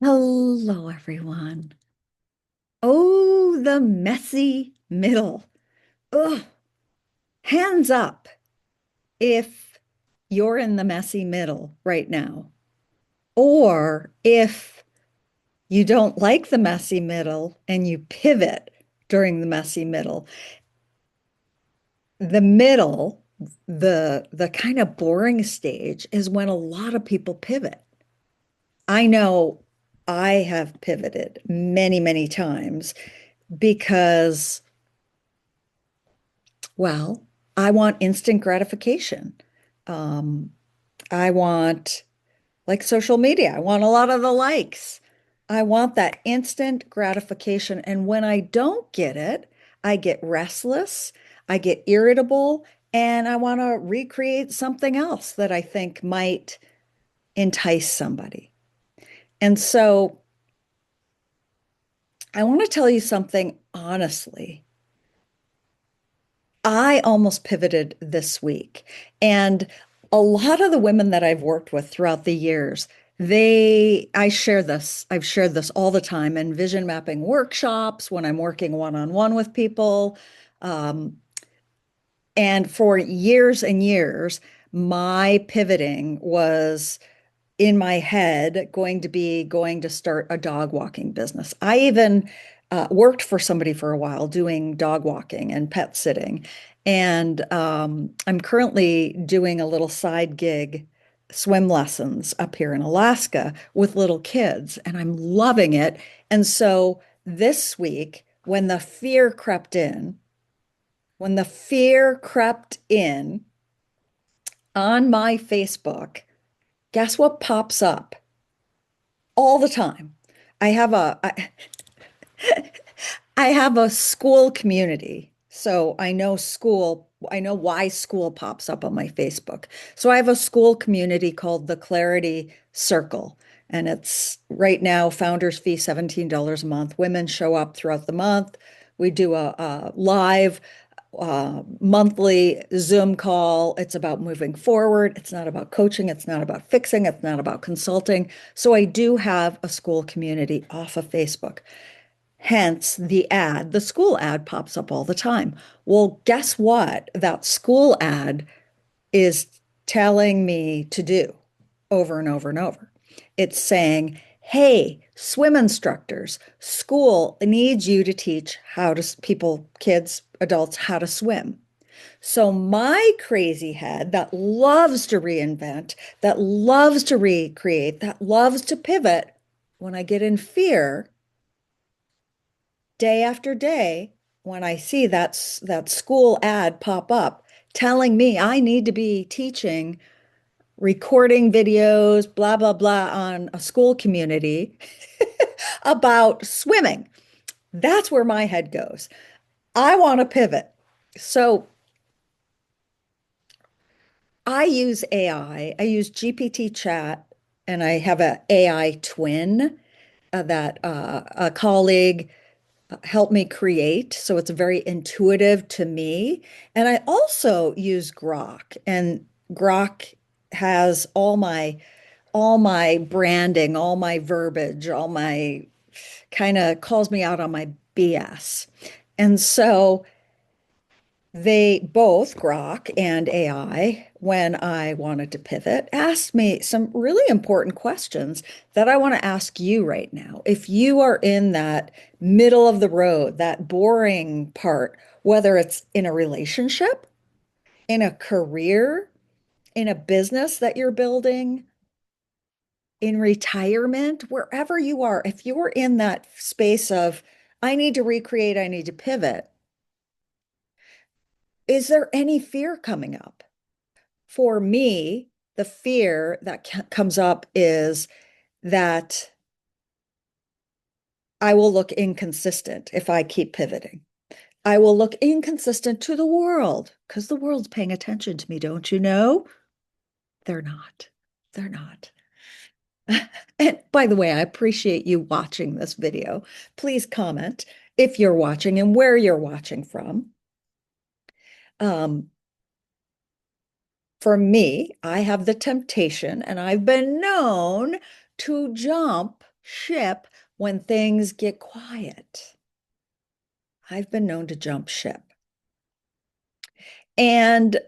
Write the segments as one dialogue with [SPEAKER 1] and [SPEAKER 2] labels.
[SPEAKER 1] Hello, everyone. Oh, the messy middle. Ugh. Hands up if you're in the messy middle right now, or if you don't like the messy middle and you pivot during the messy middle. The middle, the kind of boring stage is when a lot of people pivot. I know I have pivoted many, many times because well, I want instant gratification. Um, I want, like social media, I want a lot of the likes. I want that instant gratification. And when I don't get it, I get restless, I get irritable, and I want to recreate something else that I think might entice somebody. And so I want to tell you something honestly. I almost pivoted this week. And a lot of the women that I've worked with throughout the years, I share this. I've shared this all the time in vision mapping workshops when I'm working one-on-one with people. Um, and for years and years, my pivoting was in my head going to start a dog walking business. I even worked for somebody for a while doing dog walking and pet sitting. And I'm currently doing a little side gig, swim lessons up here in Alaska with little kids, and I'm loving it. And so this week, when the fear crept in on my Facebook, guess what pops up? All the time. I have a I, I have a school community. So I know why school pops up on my Facebook. So I have a school community called the Clarity Circle. And it's right now founders fee $17 a month. Women show up throughout the month. We do a live monthly Zoom call. It's about moving forward. It's not about coaching. It's not about fixing. It's not about consulting. So I do have a school community off of Facebook. Hence the school ad pops up all the time. Well, guess what? That school ad is telling me to do over and over and over. It's saying, hey, swim instructors, school needs you to teach how to people, kids, adults, how to swim. So my crazy head that loves to reinvent, that loves to recreate, that loves to pivot, when I get in fear, day after day, when I see that school ad pop up telling me I need to be teaching, recording videos, blah, blah, blah, on a school community about swimming, that's where my head goes. I want to pivot. So I use AI. I use GPT chat, and I have an AI twin that a colleague helped me create. So it's very intuitive to me. And I also use Grok, and Grok has all my branding, all my verbiage, all my kind of calls me out on my BS. And so they both, Grok and AI, when I wanted to pivot, asked me some really important questions that I want to ask you right now. If you are in that middle of the road, that boring part, whether it's in a relationship, in a career, in a business that you're building, in retirement, wherever you are, if you're in that space of, I need to recreate, I need to pivot, is there any fear coming up? For me, the fear that comes up is that I will look inconsistent if I keep pivoting. I will look inconsistent to the world because the world's paying attention to me, don't you know? They're not. They're not. And by the way, I appreciate you watching this video. Please comment if you're watching and where you're watching from. Um, for me, I have the temptation, and I've been known to jump ship when things get quiet. I've been known to jump ship. And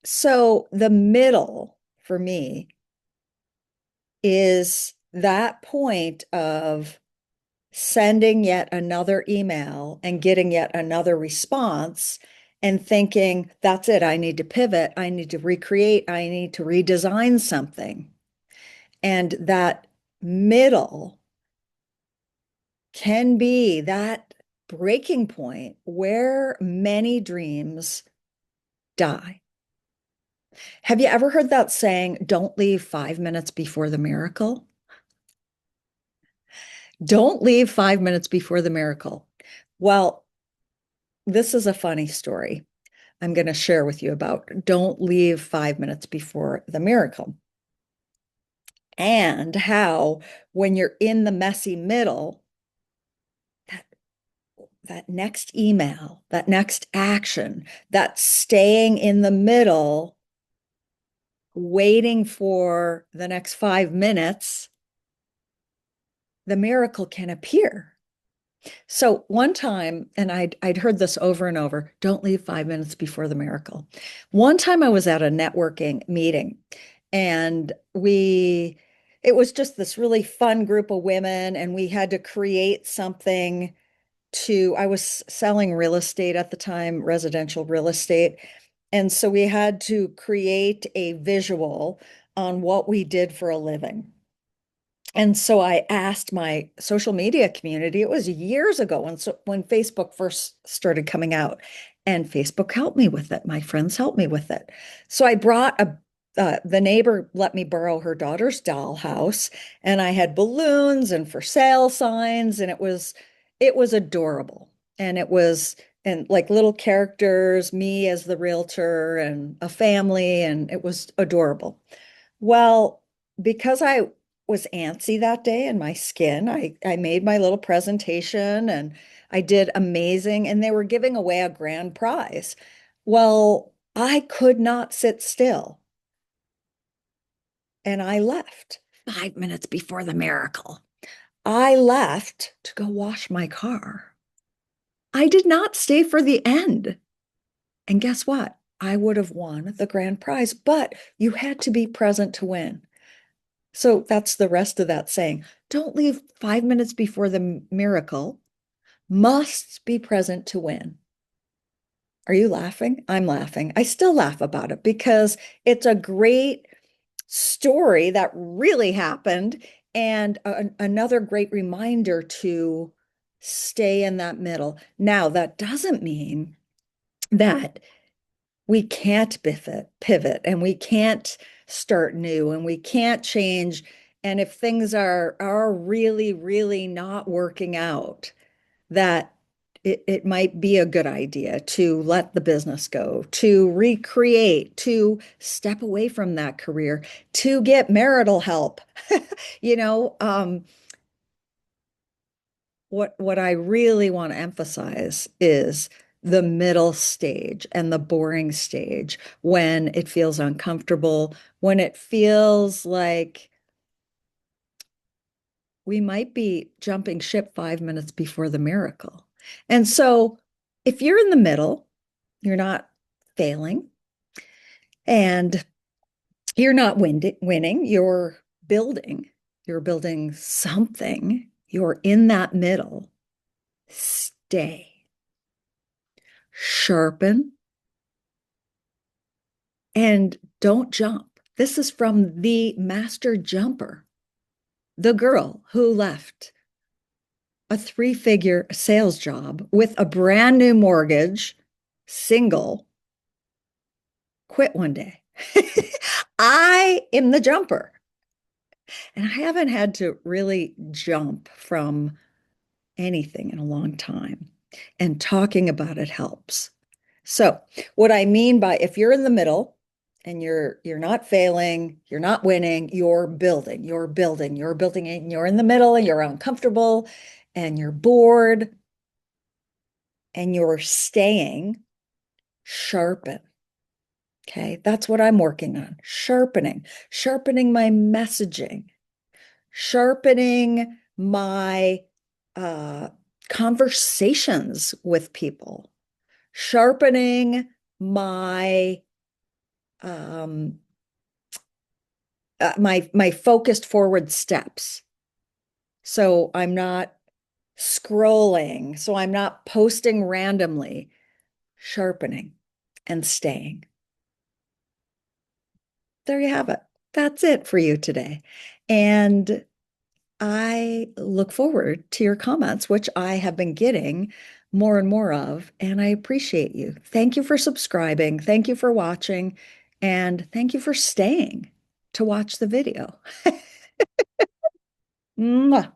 [SPEAKER 1] so the middle for me is that point of sending yet another email and getting yet another response and thinking, that's it, I need to pivot, I need to recreate, I need to redesign something. And that middle can be that breaking point where many dreams die. Have you ever heard that saying, don't leave 5 minutes before the miracle? Don't leave 5 minutes before the miracle. Well, this is a funny story I'm going to share with you about. Don't leave 5 minutes before the miracle. And how, when you're in the messy middle, that, that next email, that next action, that staying in the middle, waiting for the next 5 minutes, the miracle can appear. So one time, and I'd heard this over and over, don't leave 5 minutes before the miracle. One time I was at a networking meeting and it was just this really fun group of women, and we had to create something I was selling real estate at the time, residential real estate. And so we had to create a visual on what we did for a living. And so I asked my social media community, it was years ago when Facebook first started coming out, and Facebook helped me with it. My friends helped me with it. So I brought the neighbor let me borrow her daughter's dollhouse, and I had balloons and for sale signs, and it was adorable. And it was and like little characters, me as the realtor and a family, and it was adorable. Well, because I was antsy that day in my skin, I made my little presentation and I did amazing, and they were giving away a grand prize. Well, I could not sit still and I left 5 minutes before the miracle. I left to go wash my car. I did not stay for the end. And guess what? I would have won the grand prize, but you had to be present to win. So that's the rest of that saying. Don't leave 5 minutes before the miracle. Must be present to win. Are you laughing? I'm laughing. I still laugh about it because it's a great story that really happened, and another great reminder to stay in that middle. Now, that doesn't mean that we can't pivot and we can't start new and we can't change. And if things are really, really not working out, that it might be a good idea to let the business go, to recreate, to step away from that career, to get marital help. You know, what I really want to emphasize is the middle stage and the boring stage, when it feels uncomfortable, when it feels like we might be jumping ship 5 minutes before the miracle. And so if you're in the middle, you're not failing and you're not winning, you're building something, you're in that middle. Stay, sharpen, and don't jump. This is from the master jumper, the girl who left a 3-figure sales job with a brand new mortgage, single, quit one day. I am the jumper. And I haven't had to really jump from anything in a long time. And talking about it helps. So, what I mean by, if you're in the middle and you're not failing, you're not winning, you're building, and you're in the middle and you're uncomfortable and you're bored and you're staying, sharpen. Okay, that's what I'm working on. Sharpening my messaging, sharpening my uh, conversations with people, sharpening my um, my focused forward steps. So I'm not scrolling, so I'm not posting randomly, sharpening and staying. There you have it. That's it for you today. And I look forward to your comments, which I have been getting more and more of, and I appreciate you. Thank you for subscribing. Thank you for watching, and thank you for staying to watch the video. Mwah.